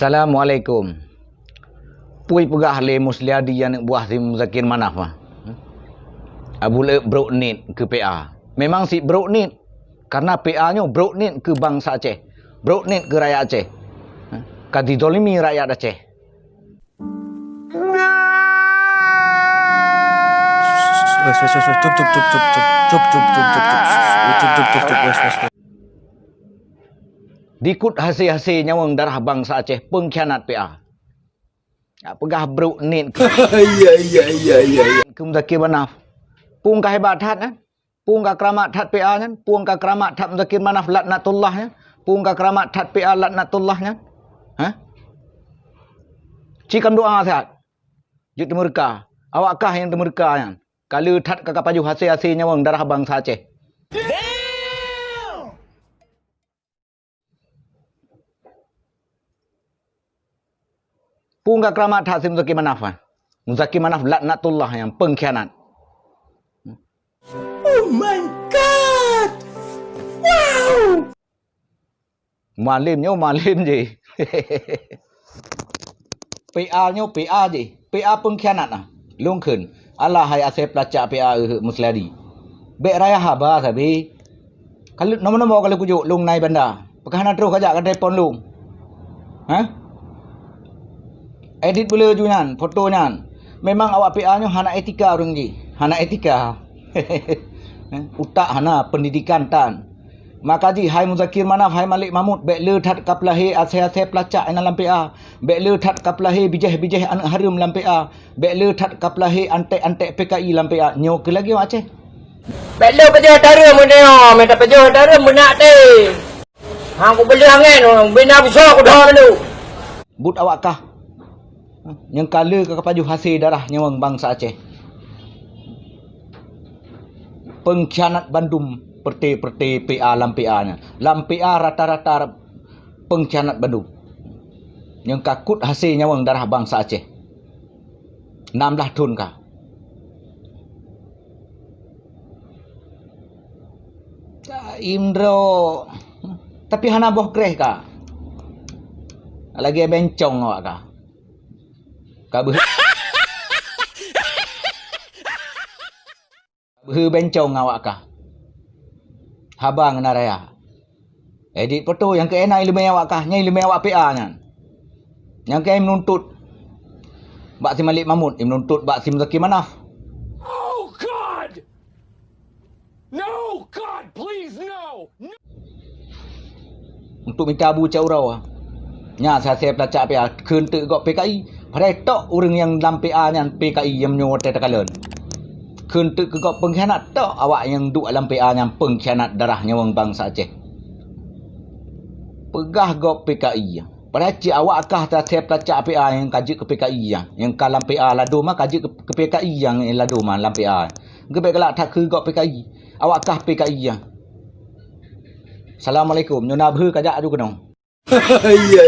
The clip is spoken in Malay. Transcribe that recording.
Assalamualaikum. Pui pegah le musliadi yang buah si Muzakir Manaf ah. Abule brok nit ke PA. Memang si brok nit karena PA-nya brok nit ke bangsa Aceh. Brok nit ke rakyat Aceh. Kadi dolimi rakyat Aceh. Dikut hasil-hasil nyawang darah bangsa Aceh pengkhianat PA. Pegah brok nit ke ke Muzakir Manaf. Pung ka hebat hat kan? Pung ka keramat hat PA kan? Pung ka keramat hat Muzakir Manaf laknatullah kan? Pung ka keramat hat PA laknatullah kan? Ha? Cikam doa sehat. Jut temurka. Awakkah yang temurka kan? Kalau tat kakak paju hasil-hasil nyawang darah bangsa Aceh. Pung ka keramat hat si Muzakir Manaf kan? Muzakir Manaf laknatullah yang pengkhianat. Oh my God! Wow! Malimnya malim je. PA-nya PA je. PA pengkhianat ah. Lungkeun. Allah hai asep pelacak PA Musladi. Bek raya haba sabi. Kalau nombor-nombor kalau kujuk lung nai banda. Pekahana terus kajak kan telefon lung. Ha? Edit boleh junan, fotonya. Memang awak PA-nya hana etika orang je. Hana etika. Utak hana pendidikan tan. Maka ji hai Muzakir Manaf hai Malik Mahmud bek le tat kaplahe aseh-aseh pelacak dalam PA. Bek le tat kaplahe bijih-bijih anak harum dalam PA. Bek le tat kaplahe antek-antek PKI dalam PA. Nyo ke lagi awak Aceh. Bek le pejuh dara mun neo, minta pejuh dara mun nak te. Hang ku beli angin, bina besar ku dah dulu. But awakkah yang kala ke paju hasil darah nyawang bangsa Aceh. Pengkhianat Bandung perte-perte PA lam PA-nya. Lam PA rata-rata pengkhianat Bandung. Yang kakut hasil nyawang darah bangsa Aceh. 16 tahun kah? Indro. Tapi hana boh kreh kah? Lagi bencong awak kah? Kabeh. Bencong awak kah? Habang naraya. Edit foto yang ke enai ilmu awak kah? Nyai ilmu awak PA nya. Yang ke menuntut Bak si Malik Mahmud, menuntut Bak si Muzakir Manaf. Oh God! No, God, please no. Untuk minta Abu Caurau. Nya saya pelacak PA keun te gok PKI. Padahal tok orang yang dalam PA nya PKI yang menyuruh tekalan. Keun te gok pengkhianat tok awak yang duk dalam PA nya pengkhianat darah nyawang bangsa Aceh. Pegah gok PKI. Padahal cik awak kah saya pelacak PA yang kaji ke PKI yang kalam PA lado mah kaji ke PKI yang lado mah dalam PA. Gebek kelak tak ke gok PKI. Awak kah PKI. Assalamualaikum. Nyona bhe kajak aju kenong. Ya.